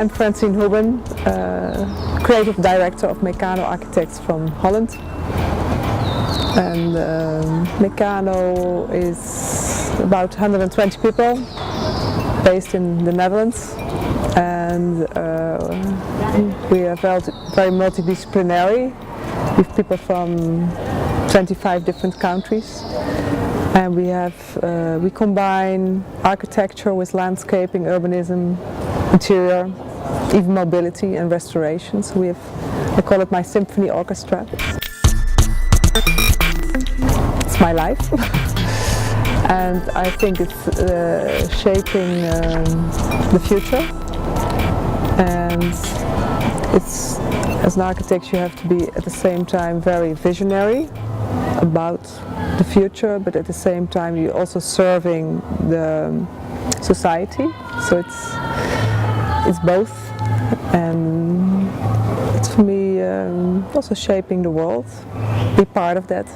I'm Francine Houben, creative director of Mecanoo Architects from Holland. And Mecanoo is about 120 people, based in the Netherlands. And we are very multidisciplinary, with people from 25 different countries. And we combine architecture with landscaping, urbanism, interior, even mobility and restoration. So I call it my symphony orchestra. It's my life. And I think it's shaping the future. And as an architect, you have to be at the same time very visionary about the future, but at the same time you're also serving the society. So it's both, and it's for me also shaping the world, be part of that.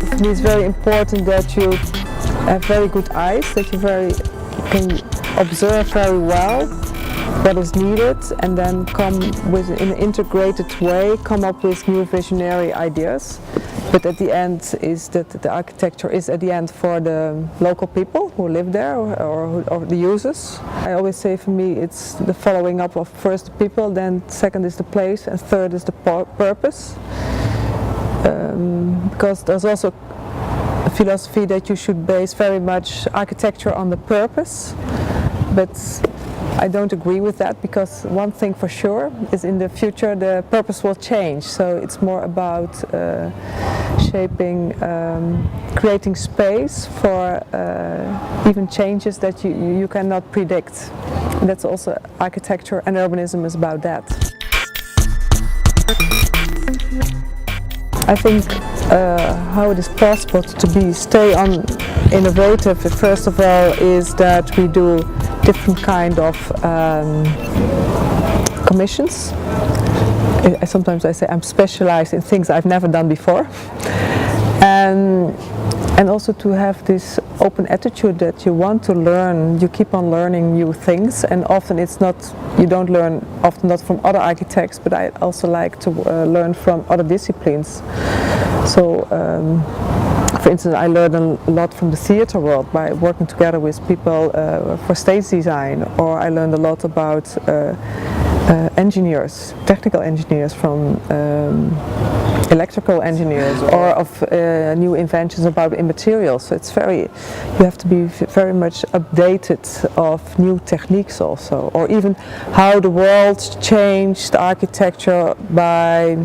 For me it's very important that you have very good eyes, that you can observe very well what is needed, and then in an integrated way come up with new visionary ideas. But at the end is that the architecture is at the end for the local people who live there or the users. I always say for me it's the following up of first the people, then second is the place, and third is the purpose. Because there's also a philosophy that you should base very much architecture on the purpose. But I don't agree with that, because one thing for sure is in the future the purpose will change. So it's more about shaping, creating space for even changes that you cannot predict. And that's also architecture, and urbanism is about that. I think how it is possible to stay on innovative, first of all, is that we do different kind of commissions. Sometimes I say I'm specialized in things I've never done before, and also to have this open attitude that you want to learn, you keep on learning new things, and often you don't learn often not from other architects, but I also like to learn from other disciplines. So for instance, I learned a lot from the theater world by working together with people for stage design, or I learned a lot about engineers, technical engineers, from electrical engineers, or of new inventions about materials. So you have to be very much updated of new techniques also, or even how the world changed architecture by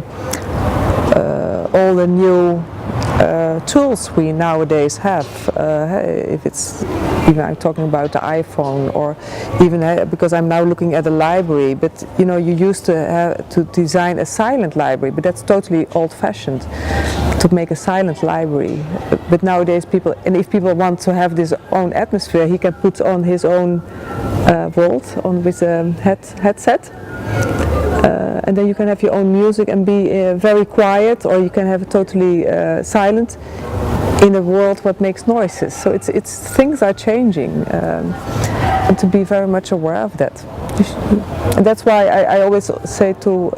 all the new tools we nowadays have. If it's even I'm talking about the iPhone, or even because I'm now looking at a library. But you used to design a silent library, but that's totally old-fashioned to make a silent library. But nowadays if people want to have this own atmosphere, he can put on his own vault with a headset. And then you can have your own music and be very quiet, or you can have it totally silent in a world what makes noises. So things are changing, and to be very much aware of that. And that's why I always say to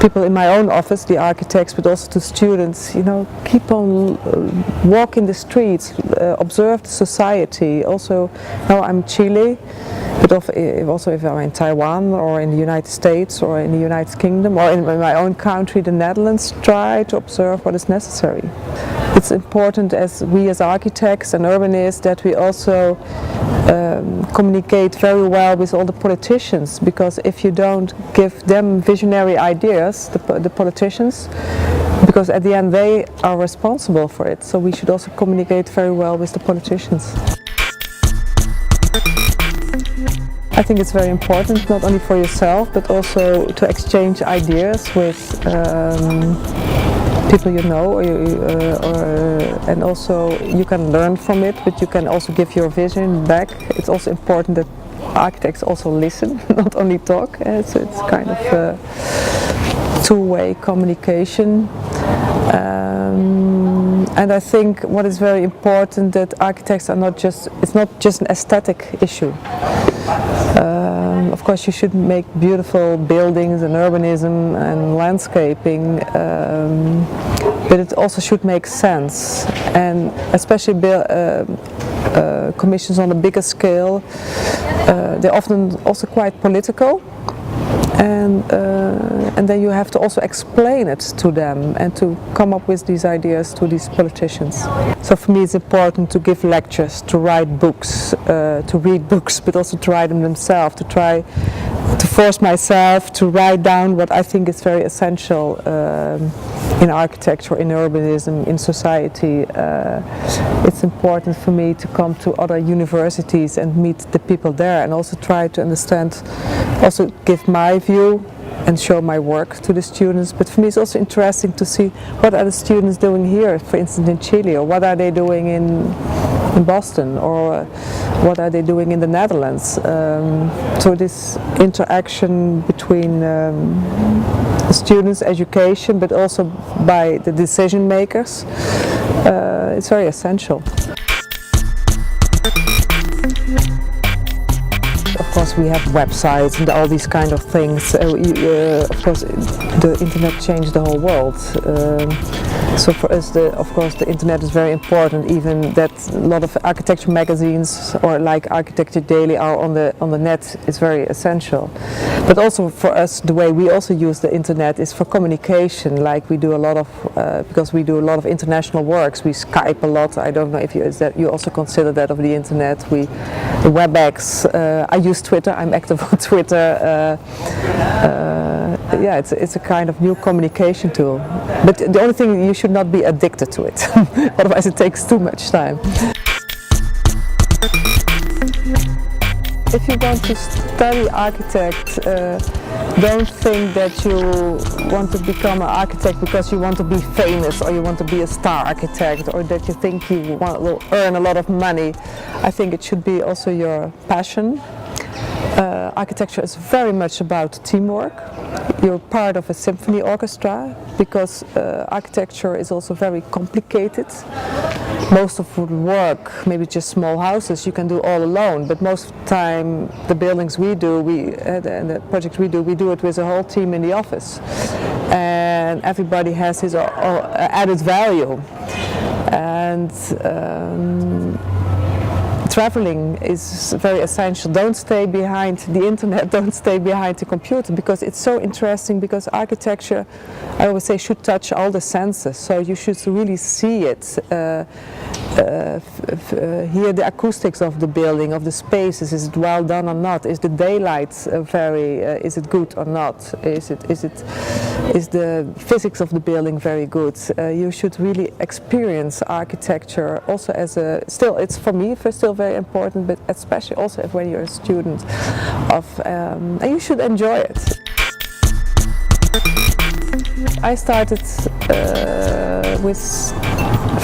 people in my own office, the architects, but also to students, keep on walking the streets, observe the society. Also, now I'm in Chile, but also if I'm in Taiwan, or in the United States, or in the United Kingdom, or in my own country, the Netherlands, try to observe what is necessary. It's important as architects and urbanists that we also communicate very well with all the politicians, because if you don't give them visionary ideas, the politicians, because at the end they are responsible for it, so we should also communicate very well with the politicians. I think it's very important, not only for yourself, but also to exchange ideas with people you know, and also you can learn from it, but you can also give your vision back. It's also important that architects also listen, not only talk. So it's kind of a two-way communication. And I think what is very important, that architects are it's not just an aesthetic issue. Of course, you should make beautiful buildings and urbanism and landscaping, but it also should make sense. And especially commissions on a bigger scale, they're often also quite political. And then you have to also explain it to them and to come up with these ideas to these politicians. So for me it's important to give lectures, to write books, to read books, but also to write them themselves, to try to force myself to write down what I think is very essential in architecture, in urbanism, in society. It's important for me to come to other universities and meet the people there and also try to understand, also give my view and show my work to the students. But for me it's also interesting to see what are the students doing here, for instance in Chile, or what are they doing in Boston, or what are they doing in the Netherlands. So this interaction between students' education, but also by the decision makers, it's very essential. Of course we have websites and all these kind of things. Of course the internet changed the whole world. So for us, of course, the internet is very important. Even that a lot of architecture magazines, or like Architecture Daily, are on the net is very essential. But also for us, the way we also use the internet is for communication. Like we do a lot of, because we do a lot of international works. We Skype a lot. I don't know if you also consider that of the internet. The WebEx. I use Twitter. I'm active on Twitter. Yeah, it's a kind of new communication tool. But the only thing, you should not be addicted to it. Otherwise it takes too much time. If you want to study architect, don't think that you want to become an architect because you want to be famous, or you want to be a star architect, or that you think you will earn a lot of money. I think it should be also your passion. Architecture is very much about teamwork. You're part of a symphony orchestra, because architecture is also very complicated. Most of the work, maybe just small houses, you can do all alone, but most of the time the buildings we do, and the projects we do it with a whole team in the office. And everybody has his added value. And traveling is very essential. Don't stay behind the internet, don't stay behind the computer, because it's so interesting. Because architecture, I always say, should touch all the senses. So you should really see it, hear the acoustics of the building, of the spaces. Is it well done or not? Is the daylight is it good or not? Is the physics of the building very good? You should really experience architecture also as it's for me still very important, but especially also when you're a student and you should enjoy it. I started with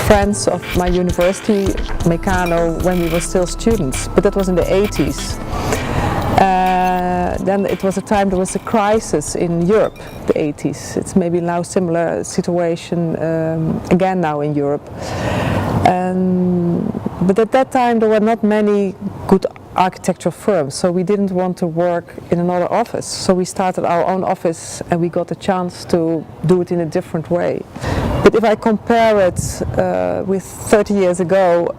friends of my university, Mecanoo, when we were still students, but that was in the 80s. Then it was a time there was a crisis in Europe, the 80s. It's maybe now similar situation again now in Europe. But at that time there were not many good architecture firms, so we didn't want to work in another office. So we started our own office, and we got a chance to do it in a different way. But if I compare it with 30 years ago,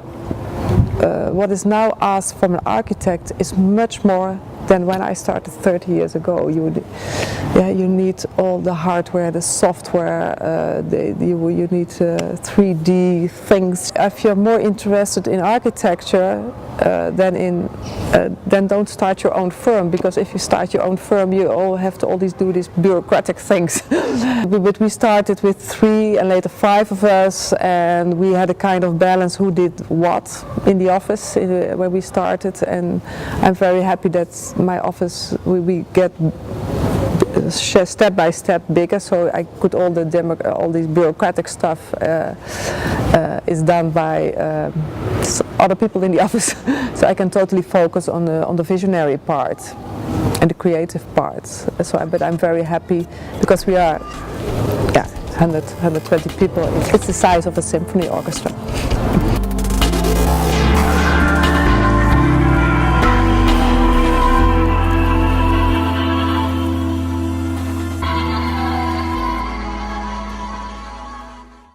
what is now asked from an architect is much more than when I started 30 years ago. You need all the hardware, the software, you need 3D things. If you're more interested in architecture then don't start your own firm, because if you start your own firm you all have to do these bureaucratic things. But we started with 3 and later 5 of us, and we had a kind of balance who did what in the office when we started, and I'm very happy that my office we get step by step bigger, so I could all these bureaucratic stuff is done by other people in the office, so I can totally focus on the visionary part and the creative parts. But I'm very happy because we are 120 people. It's the size of a symphony orchestra.